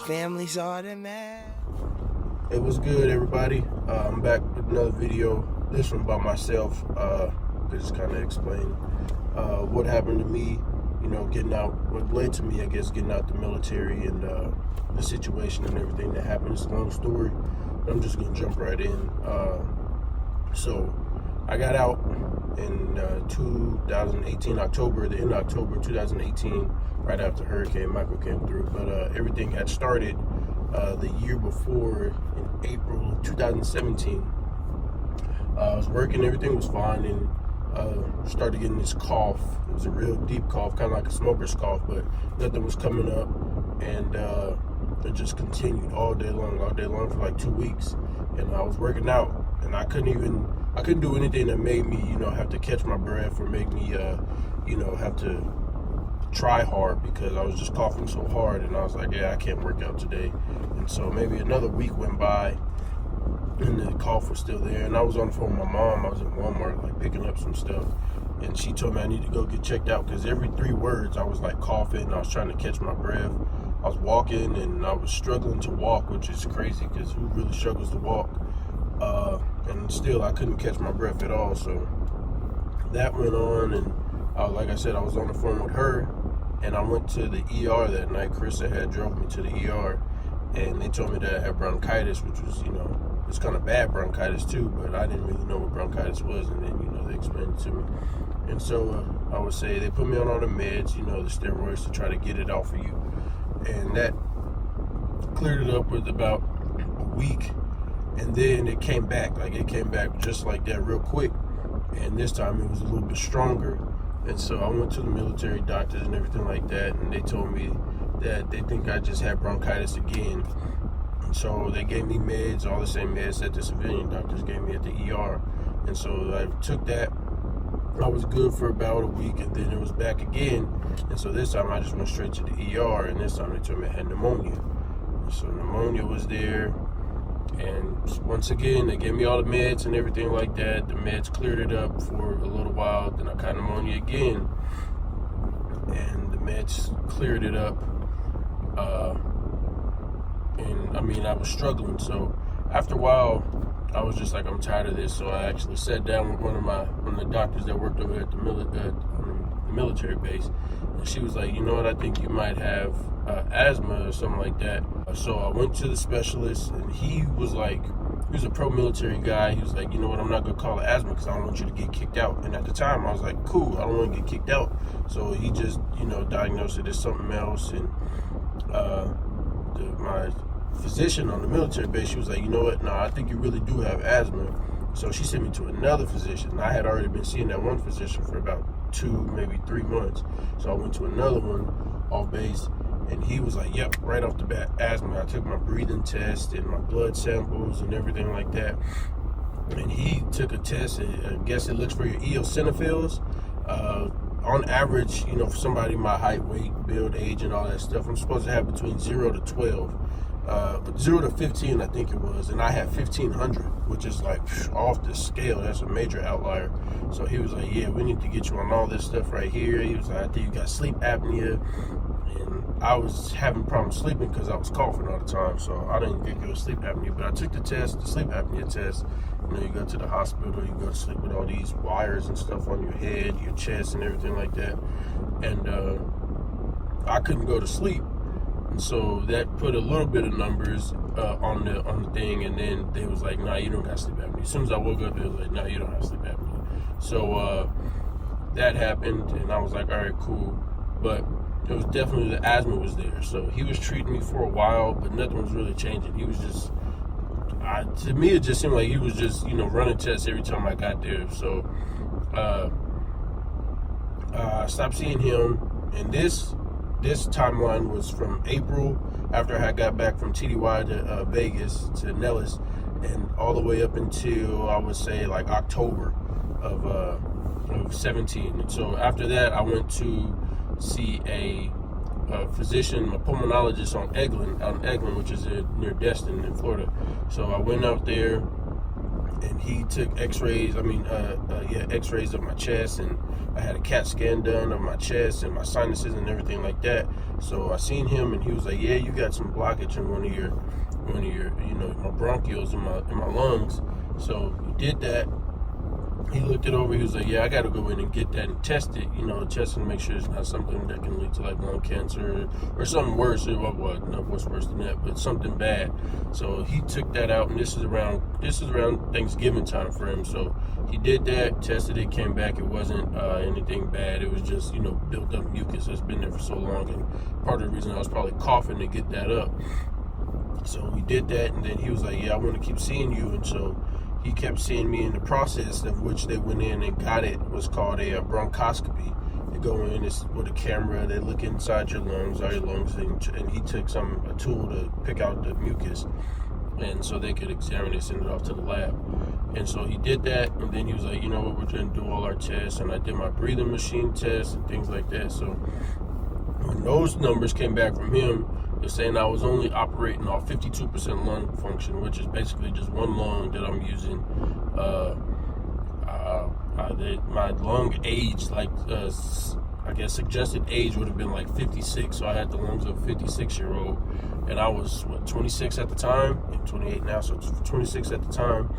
family's all that matters. It was good, everybody. I'm back with another video. This one by myself. Just kind of explain what happened to me. You know, getting out. What led to me, I guess, getting out the military and the situation and everything that happened. It's a long story. But I'm just gonna jump right in. So I got out in 2018, October, the end of October 2018, right after Hurricane Michael came through. But everything had started the year before, in April of 2017. I was working, everything was fine, and started getting this cough. It was a real deep cough, kind of like a smoker's cough, but nothing was coming up, and it just continued all day long for like 2 weeks. And I was working out, and I couldn't do anything that made me, have to catch my breath or make me, have to try hard, because I was just coughing so hard. And I was like, yeah, I can't work out today. And so maybe another week went by, and the cough was still there. And I was on the phone with my mom. I was at Walmart, like, picking up some stuff, and she told me I need to go get checked out, because every 3 words I was like coughing, and I was trying to catch my breath. I was walking, and I was struggling to walk, which is crazy, because who really struggles to walk? And still, I couldn't catch my breath at all. So that went on, and like I said, I was on the phone with her, and I went to the ER that night. Carissa had drove me to the ER, and they told me that I had bronchitis, which was, it's kind of bad bronchitis too, but I didn't really know what bronchitis was, and then, they explained it to me. And so I would say they put me on all the meds, the steroids, to try to get it off of you. And that cleared it up with about a week. And then it came back just like that real quick. And this time it was a little bit stronger. And so I went to the military doctors and everything like that, and they told me that they think I just had bronchitis again. And so they gave me meds, all the same meds that the civilian doctors gave me at the ER. And so I took that. I was good for about a week, and then it was back again. And so this time I just went straight to the ER, and this time they told me I had pneumonia. And so pneumonia was there. And once again, they gave me all the meds and everything like that. The meds cleared it up for a little while. Then I caught pneumonia again, and the meds cleared it up. And I was struggling. So after a while, I was just like, I'm tired of this. So I actually sat down with one of the doctors that worked over at the military base, and she was like, you know what, I think you might have asthma or something like that. So I went to the specialist, and he was a pro-military guy. He was like, you know what, I'm not gonna call it asthma, because I don't want you to get kicked out. And at the time I was like, cool, I don't want to get kicked out. So he just diagnosed it as something else. And my physician on the military base, she was like, you know what, no, I think you really do have asthma. So she sent me to another physician. I had already been seeing that one physician for about 2, maybe 3 months. So I went to another one off base, and he was like, yep, right off the bat, asthma. I took my breathing test and my blood samples and everything like that. And he took a test, and I guess it looks for your eosinophils. On average, for somebody my height, weight, build, age, and all that stuff, I'm supposed to have between 0 to 12. 0 to 15, I think it was, and I had 1,500, which is like off the scale. That's a major outlier. So he was like, yeah, we need to get you on all this stuff right here. He was like, I think you got sleep apnea. And I was having problems sleeping because I was coughing all the time, so I didn't think it was sleep apnea. But I took the test, the sleep apnea test. You go to the hospital, you go to sleep with all these wires and stuff on your head, your chest, and everything like that. And I couldn't go to sleep. And so that put a little bit of numbers on the thing, and then they was like, nah, you don't got sleep apnea. As soon as I woke up, they was like, nah, you don't have sleep apnea. So that happened, and I was like, all right, cool. But it was definitely, the asthma was there. So he was treating me for a while, but nothing was really changing. He was just, to me, it just seemed like he was just, running tests every time I got there. So I stopped seeing him, and this timeline was from April, after I got back from TDY to Vegas to Nellis, and all the way up until, I would say, like October of 17. And so after that, I went to see a physician, a pulmonologist out in Eglin, which is near Destin in Florida. So I went out there, and he took x-rays, x-rays of my chest, and I had a CAT scan done of my chest and my sinuses and everything like that. So I seen him, and he was like, yeah, you got some blockage in one of your, my bronchioles in my lungs. So he did that. He looked it over. He was like, yeah, I got to go in and get that and test it, test it and make sure it's not something that can lead to like lung cancer or something worse. What's worse than that, but something bad. So he took that out, and this is around Thanksgiving time for him. So he did that, tested it, came back. It wasn't anything bad. It was just, built up mucus that's been there for so long. And part of the reason I was probably coughing to get that up. So he did that, and then he was like, yeah, I want to keep seeing you. And so he kept seeing me. In the process of which they went in and got it was called a bronchoscopy. They go in with a camera, they look inside your lungs, and he took a tool to pick out the mucus, and so they could examine it, send it off to the lab. And so he did that, and then he was like, you know what, we're going to do all our tests, and I did my breathing machine test and things like that. So when those numbers came back from him, they're saying I was only operating off 52% lung function, which is basically just one lung that I'm using. My lung age, I guess suggested age would have been like 56, so I had the lungs of a 56-year-old, and I was 26 at the time. I'm 28 now, so 26 at the time,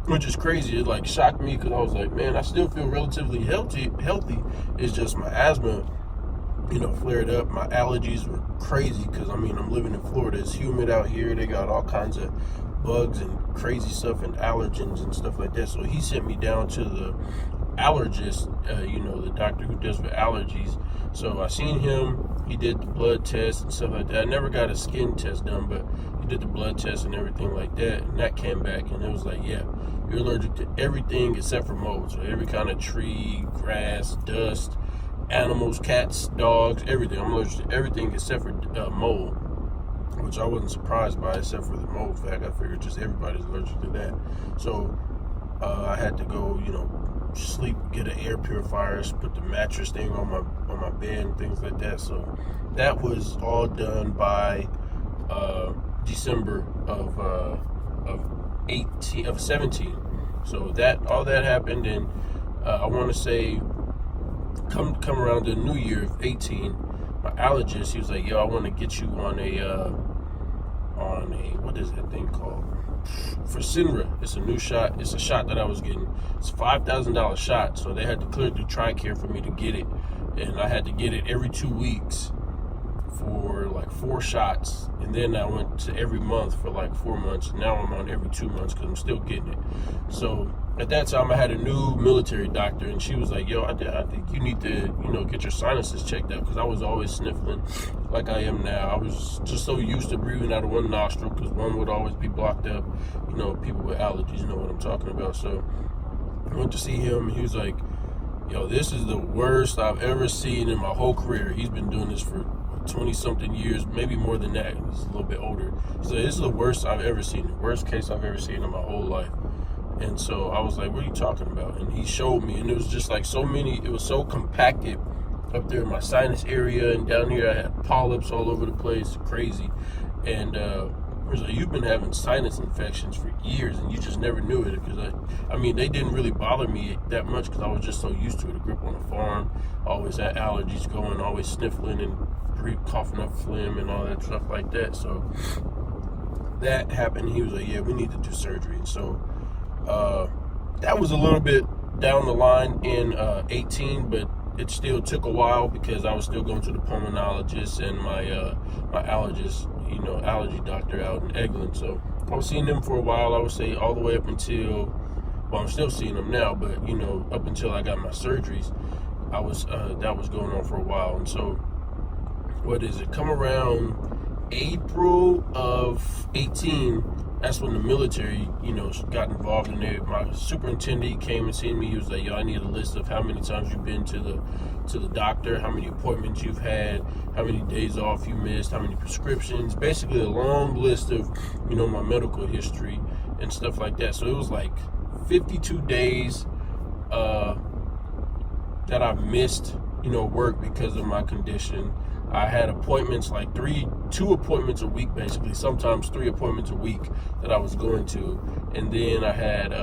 which is crazy. It like shocked me because I was like, man, I still feel relatively healthy. It's just my asthma, flared up. My allergies were crazy because I'm living in Florida. It's humid out here. They got all kinds of bugs and crazy stuff and allergens and stuff like that. So he sent me down to the allergist, the doctor who deals with allergies. So I seen him. He did the blood test and stuff like that. I never got a skin test done, but he did the blood test and everything like that. And that came back, and it was like, yeah, you're allergic to everything except for mold. So every kind of tree, grass, dust, animals, cats, dogs, everything. I'm allergic to everything except for mold, which I wasn't surprised by, except for the mold fact. I figured just everybody's allergic to that. So I had to go, sleep, get an air purifier, put the mattress thing on my bed and things like that. So that was all done by December of 17. So all that happened, and I want to say come around the new year of 18, my allergist, he was like, yo, I want to get you on a what is that thing called? Fasenra. It's a new shot. It's a shot that I was getting. It's a $5,000 shot, so they had to clear through TRICARE for me to get it, and I had to get it every 2 weeks for like 4 shots, and then I went to every month for like 4 months. Now I'm on every 2 months because I'm still getting it. So at that time I had a new military doctor, and she was like, yo, I think you need to get your sinuses checked out, because I was always sniffling like I am now. I was just so used to breathing out of one nostril because one would always be blocked up. People with allergies know what I'm talking about. So I went to see him, and he was like, yo, this is the worst I've ever seen in my whole career. He's been doing this for 20-something years, maybe more than that. He's a little bit older. So this is the worst I've ever seen, the worst case I've ever seen in my whole life. And so I was like, what are you talking about? And he showed me, and it was just like it was so compacted up there in my sinus area, and down here I had polyps all over the place, crazy. And he was like, you've been having sinus infections for years, and you just never knew it, because they didn't really bother me that much because I was just so used to it. I grew up on a farm, always had allergies going, always sniffling and coughing up phlegm and all that stuff like that. So that happened. He was like, yeah, we need to do surgery. And so that was a little bit down the line in 18, but it still took a while because I was still going to the pulmonologist and my allergist, allergy doctor out in Eglin. So I was seeing them for a while. I would say all the way up until, I'm still seeing them now, but up until I got my surgeries, I was that was going on for a while. And so come around April of 18, that's when the military, got involved in it. My superintendent came and seen me. He was like, yo, I need a list of how many times you've been to the doctor, how many appointments you've had, how many days off you missed, how many prescriptions, basically a long list of, my medical history and stuff like that. So it was like 52 days that I missed, work because of my condition. I had appointments, like 2 appointments a week, basically, sometimes 3 appointments a week that I was going to. And then I had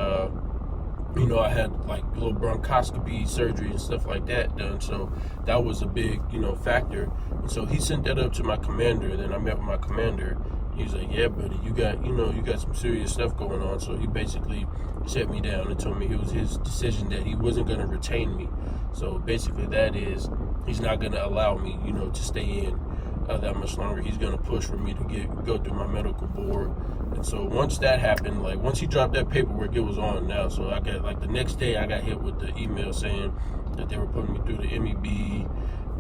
you know, I had like little bronchoscopy surgery and stuff like that done. So that was a big, you know, factor. And so he sent that up to my commander. Then I met with my commander. He's like, yeah, buddy, you got some serious stuff going on. So he basically set me down and told me it was his decision that he wasn't going to retain me. So basically that is, he's not going to allow me, you know, to stay in that much longer. He's going to push for me to go through my medical board. And so once that happened, like once he dropped that paperwork, it was on now. So I got, like, the next day I got hit with the email saying that they were putting me through the MEB,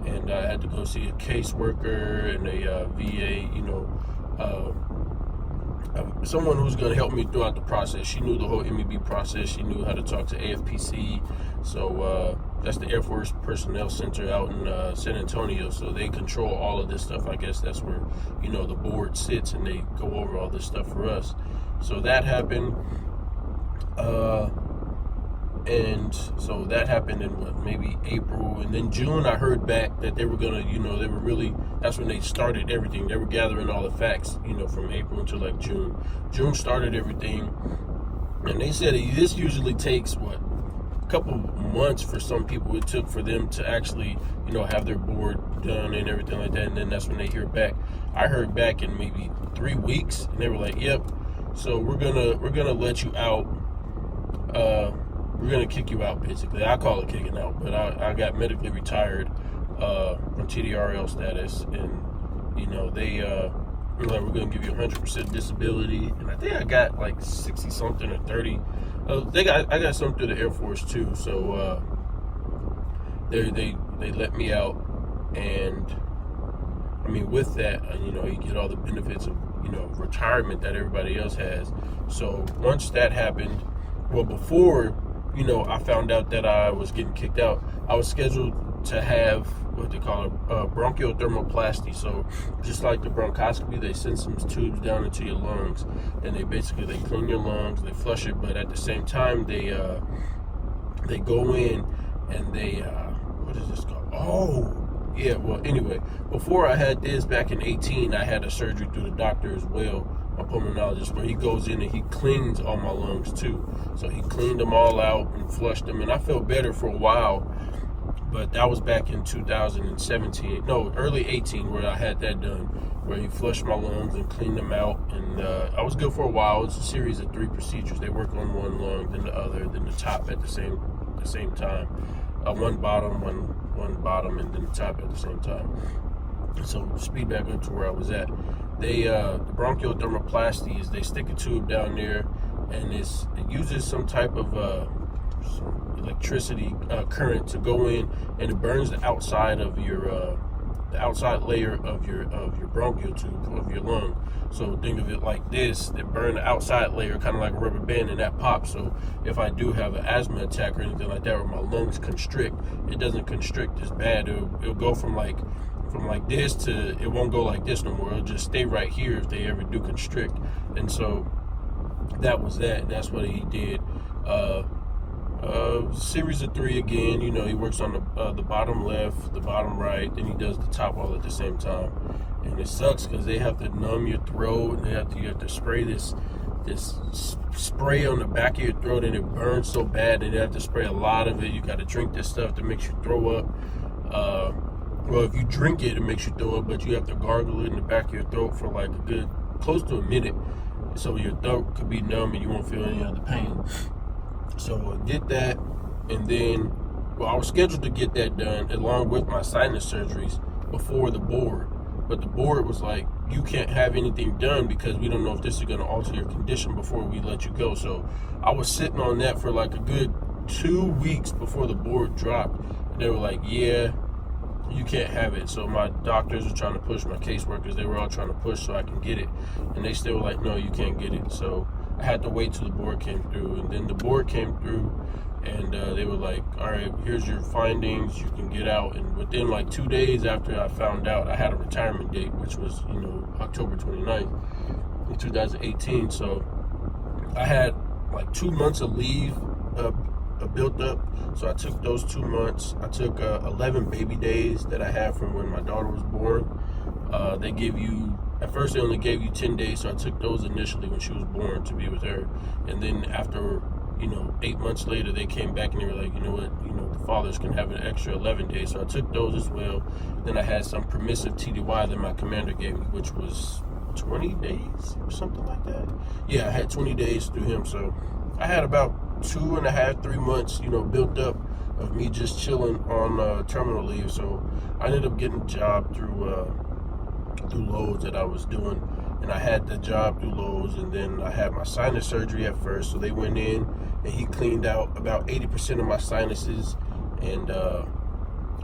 and I had to go see a caseworker and a VA, you know, someone who's going to help me throughout the process. She knew the whole MEB process. She knew how to talk to AFPC. So that's the Air Force Personnel Center out in San Antonio. So they control all of this stuff. I guess that's where, you know, the board sits, and they go over all this stuff for us. So that happened. And so that happened in what, maybe April, and then June I heard back that they were gonna, you know, they were really, that's when they started everything. They were gathering all the facts, you know, from April until like June. June started everything, and they said this usually takes what, a couple months for some people. It took for them to actually, you know, have their board done and everything like that, and then that's when they hear back. I heard back in maybe 3 weeks, and they were like, yep, so we're gonna let you out. We're going to kick you out, basically. I call it kicking out, but I got medically retired from TDRL status, and, you know, they were like, we're going to give you 100% disability, and I think I got like 60-something or 30. I got some through the Air Force, too, so they let me out, and, I mean, with that, you know, you get all the benefits of, you know, retirement that everybody else has. So once that happened, well, before, you know, I found out that I was getting kicked out, I was scheduled to have what they call a bronchial thermoplasty. So just like the bronchoscopy, they send some tubes down into your lungs, and they clean your lungs, they flush it, but at the same time they go in and they what is this called? Oh, yeah. Well, anyway, before I had this back in 2018, I had a surgery through the doctor as well, my pulmonologist, where he goes in and he cleans all my lungs too. So he cleaned them all out and flushed them, and I felt better for a while. But that was back in 2017, no, early 18, where I had that done, where he flushed my lungs and cleaned them out, and I was good for a while. It's a series of 3 procedures. They work on one lung, then the other, then the top at the same time. One bottom, and then the top at the same time. So speed back up to where I was at. The bronchial thermoplasty is they stick a tube down there, and it uses some type of some electricity current to go in, and it burns the outside of your the outside layer of your bronchial tube of your lung. So think of it like this: they burn the outside layer, kind of like a rubber band, and that pops. So if I do have an asthma attack or anything like that, where my lungs constrict, it doesn't constrict as bad. It'll go from like this to, it won't go like this no more. It'll just stay right here if they ever do constrict. And so that was that. That's what he did. Series of 3 again. You know, he works on the bottom left, the bottom right, then he does the top all at the same time. And it sucks because they have to numb your throat, and you have to spray this spray on the back of your throat, and it burns so bad that they have to spray a lot of it. You got to drink this stuff that makes you throw up. Well, if you drink it, it makes you throw up, but you have to gargle it in the back of your throat for like a good close to a minute, so your throat could be numb and you won't feel any of the pain. So I did that, and then, well, I was scheduled to get that done along with my sinus surgeries before the board. But the board was like, you can't have anything done because we don't know if this is going to alter your condition before we let you go. So I was sitting on that for like a good 2 weeks before the board dropped. And they were like, yeah, you can't have it. So my doctors were trying to push, my caseworkers, they were all trying to push so I can get it. And they still were like, no, you can't get it. So I had to wait till the board came through. And then the board came through, and they were like, all right, here's your findings, you can get out. And within like 2 days after I found out, I had a retirement date, which was, you know, October 29th in 2018. So I had like 2 months of leave built up. So I took those 2 months. I took 11 baby days that I had from when my daughter was born. They give you, at first they only gave you 10 days, so I took those initially when she was born to be with her. And then after you know, 8 months later, they came back and they were like, you know what, you know, the fathers can have an extra 11 days. So I took those as well. Then I had some permissive TDY that my commander gave me, which was 20 days or something like that. Yeah, I had 20 days through him. So I had about 2.5, 3 months, you know, built up of me just chilling on terminal leave. So I ended up getting a job through Lowe's that I was doing, and I had the job through Lowe's, and then I had my sinus surgery at first. So they went in and he cleaned out about 80% of my sinuses, and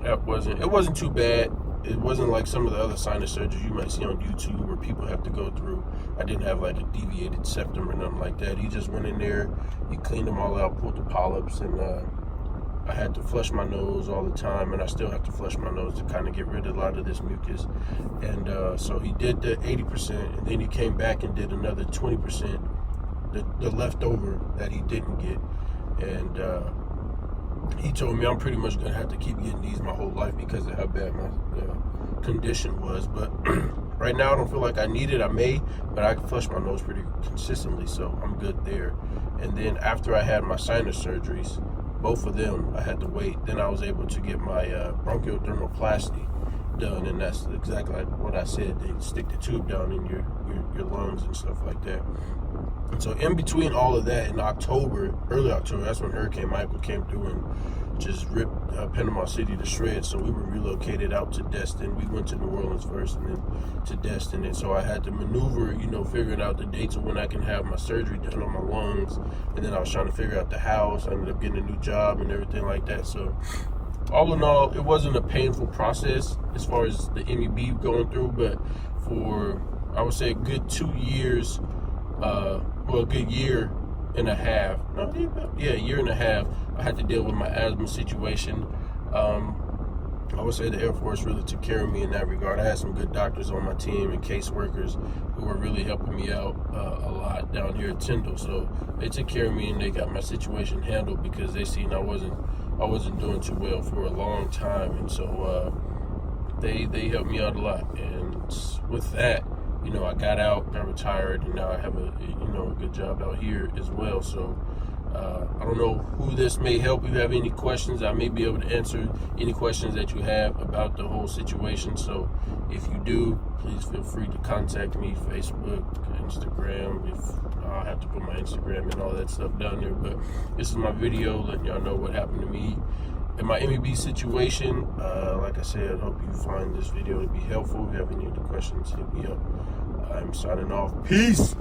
it wasn't too bad. It wasn't like some of the other sinus surgeries you might see on YouTube where people have to go through. I didn't have like a deviated septum or nothing like that. He just went in there, he cleaned them all out, pulled the polyps, and I had to flush my nose all the time, and I still have to flush my nose to kind of get rid of a lot of this mucus. And so he did the 80%, and then he came back and did another 20%, the leftover that he didn't get. And he told me I'm pretty much gonna have to keep getting these my whole life because of how bad my condition was. But right now I don't feel like I need it. I may, but I can flush my nose pretty consistently, so I'm good there. And then after I had my sinus surgeries, both of them, I had to wait. Then I was able to get my bronchial dermoplasty done, and that's exactly like what I said. They stick the tube down in your lungs and stuff like that. And so in between all of that, in October, early October, that's when Hurricane Michael came through and just ripped Panama City to shreds. So we were relocated out to Destin. We went to New Orleans first and then to Destin. And so I had to maneuver, you know, figuring out the dates of when I can have my surgery done on my lungs. And then I was trying to figure out the house. I ended up getting a new job and everything like that. So all in all, it wasn't a painful process as far as the MEB going through, but for, I would say, a good 2 years, a good year and a half. A year and a half. I had to deal with my asthma situation. I would say the Air Force really took care of me in that regard. I had some good doctors on my team and caseworkers who were really helping me out a lot down here at Tyndall. So they took care of me and they got my situation handled because they seen I wasn't doing too well for a long time, and so they helped me out a lot. And with that, you know, I got out, got retired, and now I have a good job out here as well. So I don't know who this may help. If you have any questions, I may be able to answer any questions that you have about the whole situation. So if you do, please feel free to contact me, Facebook, Instagram. I'll have to put my Instagram and all that stuff down there. But this is my video letting y'all know what happened to me in my MEB situation. Like I said, I hope you find this video to be helpful. If you have any other questions, hit me up. I'm signing off. Peace.